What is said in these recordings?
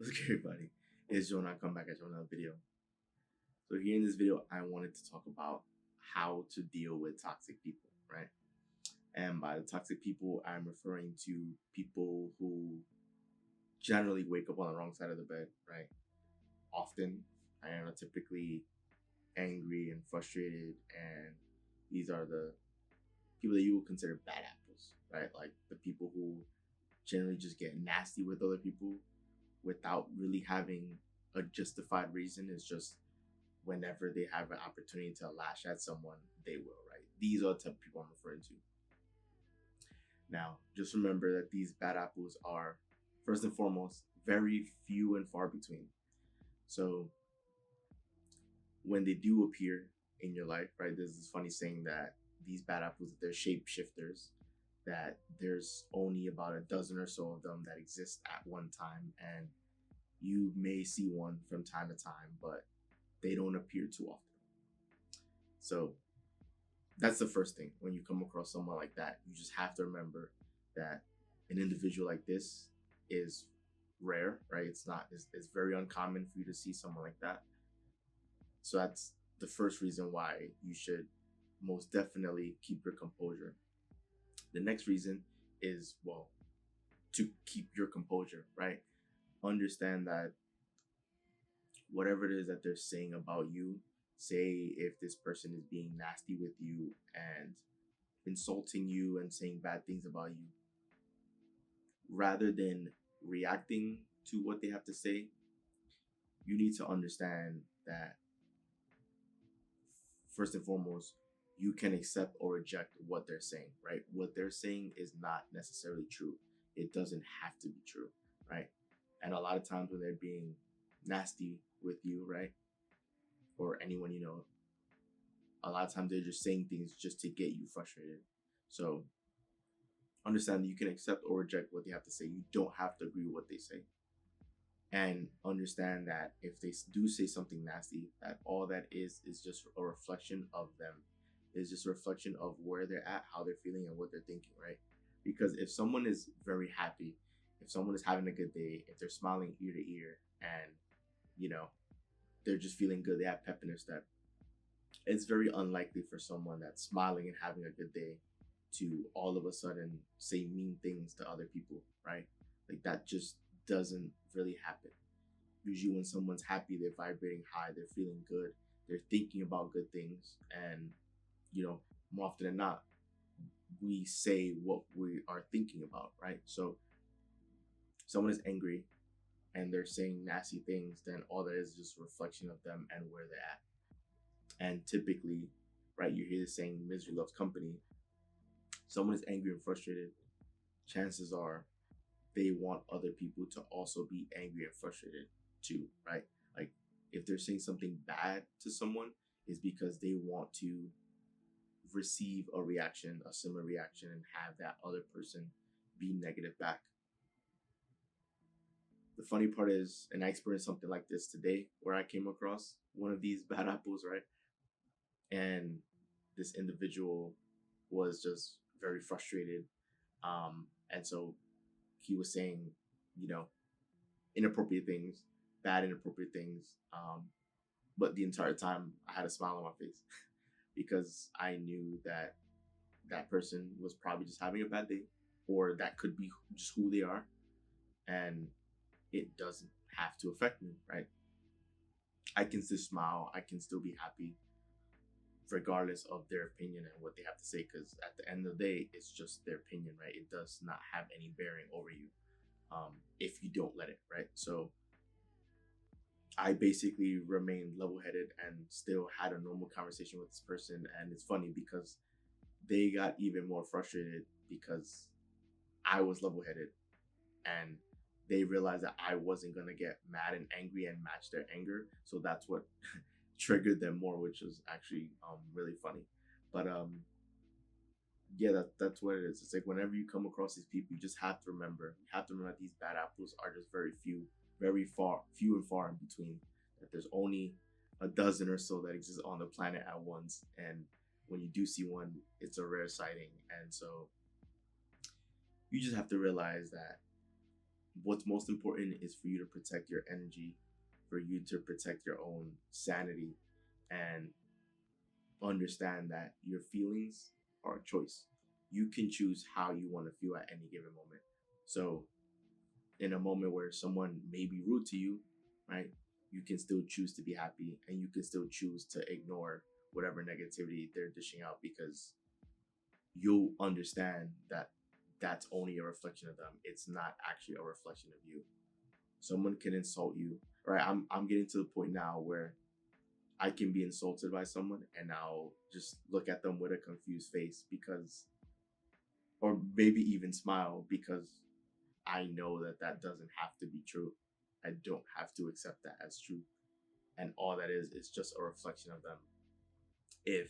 What's good, everybody? It's Joe and I come back at you another video. So here in this video, I wanted to talk about how to deal with toxic people, right? And by the toxic people, I'm referring to people who generally wake up on the wrong side of the bed, right? Often, and are typically angry and frustrated, and these are the people that you would consider bad apples, right? Like the people who generally just get nasty with other people without really having a justified reason. It's just whenever they have an opportunity to lash at someone, they will, right? These are the type of people I'm referring to. Now, just remember that these bad apples are, first and foremost, very few and far between. So when they do appear in your life, right, there's this funny saying that these bad apples, they're shapeshifters, that there's only about a dozen or so of them that exist at one time. And you may see one from time to time, but they don't appear too often. So that's the first thing. When you come across someone like that, you just have to remember that an individual like this is rare, right? It's very uncommon for you to see someone like that. So that's the first reason why you should most definitely keep your composure. The next reason is, well, to keep your composure, right? Understand that whatever it is that they're saying about you, say if this person is being nasty with you and insulting you and saying bad things about you, rather than reacting to what they have to say, you need to understand that first and foremost, you can accept or reject what they're saying, right? What they're saying is not necessarily true. It doesn't have to be true, right? And a lot of times when they're being nasty with you, right? Or anyone you know, a lot of times they're just saying things just to get you frustrated. So understand that you can accept or reject what they have to say. You don't have to agree with what they say. And understand that if they do say something nasty, that all that is just a reflection of them. It's just a reflection of where they're at, how they're feeling, and what they're thinking, right? Because if someone is very happy, if someone is having a good day, if they're smiling ear to ear, and you know they're just feeling good, they have pep in their step, it's very unlikely for someone that's smiling and having a good day to all of a sudden say mean things to other people, right? Like that just doesn't really happen. Usually, when someone's happy, they're vibrating high, they're feeling good, they're thinking about good things, and more often than not, we say what we are thinking about, right? So, someone is angry and they're saying nasty things, then all that is just a reflection of them and where they're at. And typically, right, you hear the saying, misery loves company. Someone is angry and frustrated, chances are they want other people to also be angry and frustrated too, right? Like if they're saying something bad to someone, is because they want to receive a reaction, a similar reaction, and have that other person be negative back. The funny part is, and I experienced something like this today where I came across one of these bad apples, right? And this individual was just very frustrated. And so he was saying, you know, inappropriate things, bad inappropriate things. But the entire time I had a smile on my face because I knew that that person was probably just having a bad day, or that could be just who they are. And it doesn't have to affect me, right? I can still smile. I can still be happy regardless of their opinion and what they have to say, because at the end of the day, it's just their opinion, right? It does not have any bearing over you if you don't let it, right? So I basically remained level-headed and still had a normal conversation with this person. And it's funny because they got even more frustrated because I was level-headed, and they realized that I wasn't gonna get mad and angry and match their anger. So that's what triggered them more, which was actually really funny. But yeah, that's what it is. It's like whenever you come across these people, you just have to remember. You have to remember that these bad apples are just very few, few and far in between. That there's only a dozen or so that exist on the planet at once, and when you do see one, it's a rare sighting. And so you just have to realize that what's most important is for you to protect your energy, for you to protect your own sanity, and understand that your feelings are a choice. You can choose how you want to feel at any given moment. So, in a moment where someone may be rude to you, right, you can still choose to be happy, and you can still choose to ignore whatever negativity they're dishing out, because you'll understand that that's only a reflection of them. It's not actually a reflection of you. Someone can insult you, right? I'm getting to the point now where I can be insulted by someone and I'll just look at them with a confused face, because, or maybe even smile, because I know that that doesn't have to be true. I don't have to accept that as true. And all that is just a reflection of them. If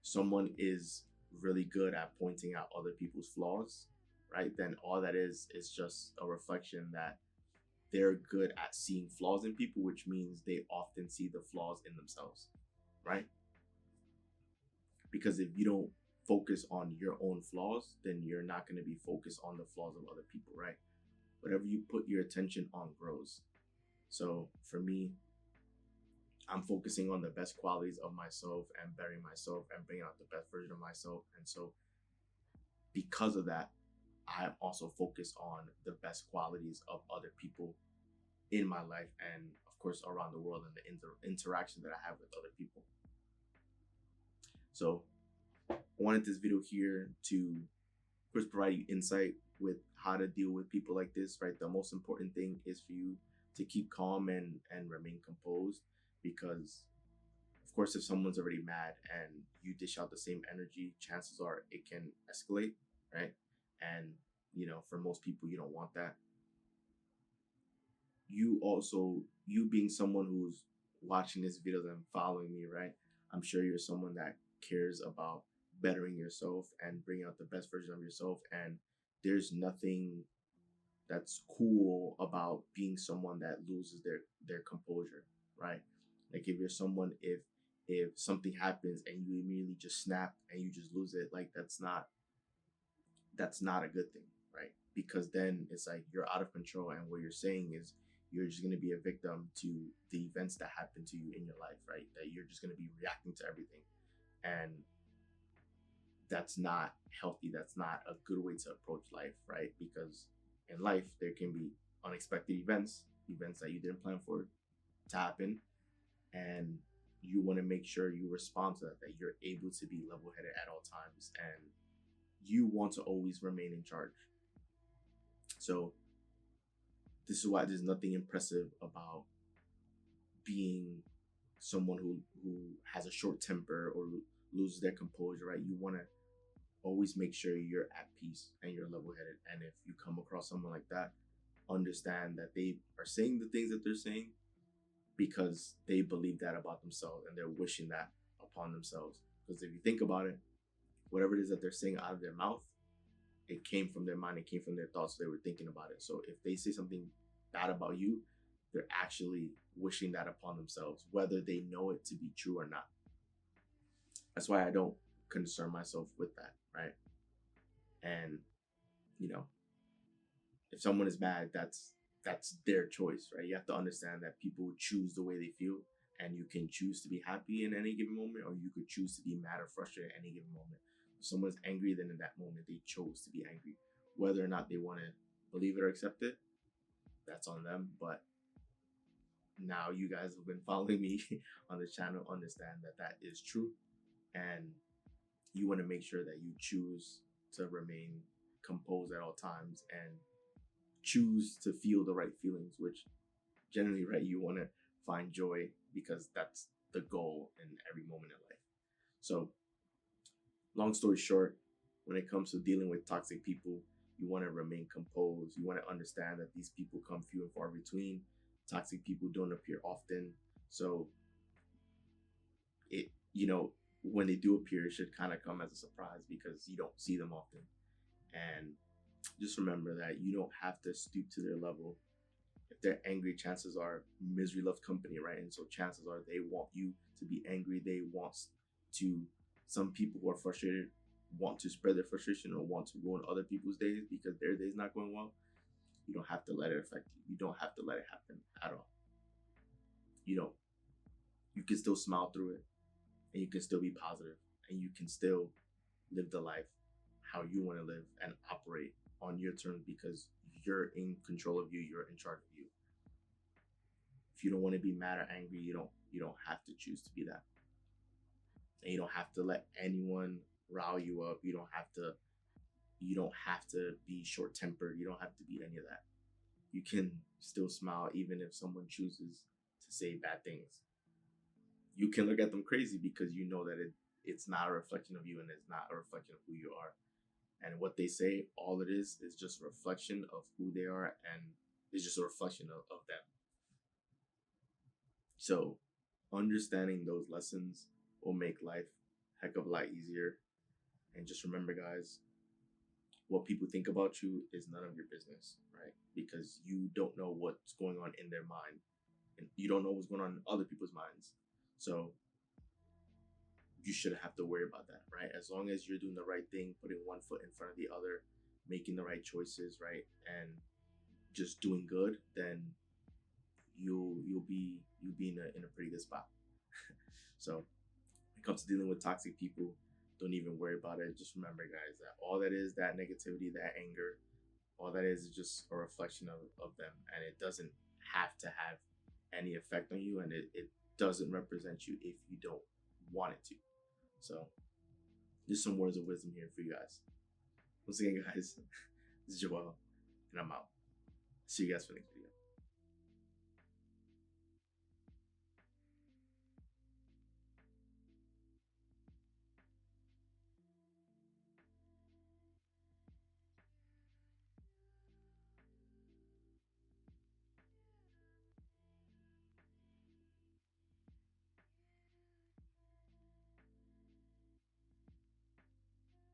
someone is really good at pointing out other people's flaws, right, then all that is just a reflection that they're good at seeing flaws in people, which means they often see the flaws in themselves, right? Because if you don't focus on your own flaws, then you're not going to be focused on the flaws of other people, right? Whatever you put your attention on grows. So for me, I'm focusing on the best qualities of myself and bettering myself and bringing out the best version of myself. And so because of that, I'm also focused on the best qualities of other people in my life, and of course around the world, and the interaction that I have with other people. So I wanted this video here to first provide you insight with how to deal with people like this, right? The most important thing is for you to keep calm and remain composed, because of course, if someone's already mad and you dish out the same energy, chances are it can escalate, right? And for most people, you don't want that. You being someone who's watching this video and following me, right? I'm sure you're someone that cares about bettering yourself and bringing out the best version of yourself. And there's nothing that's cool about being someone that loses their composure, right? Like if you're someone, if something happens and you immediately just snap and you just lose it, like that's not a good thing, right? Because then it's like you're out of control, and what you're saying is you're just going to be a victim to the events that happen to you in your life, right? That you're just going to be reacting to everything, and that's not healthy. That's not a good way to approach life, right? Because in life there can be unexpected events that you didn't plan for to happen, and you want to make sure you respond to that you're able to be level-headed at all times, and you want to always remain in charge. So this is why there's nothing impressive about being someone who has a short temper or loses their composure, right? You want to always make sure you're at peace and you're level-headed. And if you come across someone like that, understand that they are saying the things that they're saying because they believe that about themselves and they're wishing that upon themselves. Because if you think about it, whatever it is that they're saying out of their mouth, it came from their mind, it came from their thoughts, so they were thinking about it. So if they say something bad about you, they're actually wishing that upon themselves, whether they know it to be true or not. That's why I don't concern myself with that, right? And if someone is mad, that's their choice, right? You have to understand that people choose the way they feel, and you can choose to be happy in any given moment, or you could choose to be mad or frustrated at any given moment. If someone's angry, then in that moment they chose to be angry. Whether or not they want to believe it or accept it, that's on them. But now you guys have been following me on the channel, understand that that is true, and you want to make sure that you choose to remain composed at all times and choose to feel the right feelings, which generally, right, you want to find joy, because that's the goal in every moment in life. So long story short, when it comes to dealing with toxic people, you want to remain composed. You want to understand that these people come few and far between. Toxic people don't appear often. So it, when they do appear, it should kind of come as a surprise because you don't see them often. And just remember that you don't have to stoop to their level. If they're angry, chances are misery loves company, right? And so chances are they want you to be angry. They want to, some people who are frustrated want to spread their frustration or want to ruin other people's days because their day's not going well. You don't have to let it affect you. You don't have to let it happen at all. You don't. You can still smile through it, and you can still be positive, and you can still live the life how you want to live and operate on your terms, because you're in control of you. You're in charge of you. If you don't want to be mad or angry, you don't have to choose to be that. And you don't have to let anyone rile you up. You don't have to be short tempered. You don't have to be any of that. You can still smile even if someone chooses to say bad things. You can look at them crazy because you know that it's not a reflection of you, and it's not a reflection of who you are. And what they say, all it is just a reflection of who they are, and it's just a reflection of them. So understanding those lessons will make life a heck of a lot easier. And just remember, guys, what people think about you is none of your business, right? Because you don't know what's going on in their mind, and you don't know what's going on in other people's minds. So you shouldn't have to worry about that, right? As long as you're doing the right thing, putting one foot in front of the other, making the right choices, right, and just doing good, then you'll be in a pretty good spot. So when it comes to dealing with toxic people, don't even worry about it. Just remember, guys, that all that is, that negativity, that anger, all that is just a reflection of them, and it doesn't have to have any effect on you, and it doesn't represent you if you don't want it to. So just some words of wisdom here for you guys. Once again, guys, this is Joel, and I'm out. See you guys for the next video.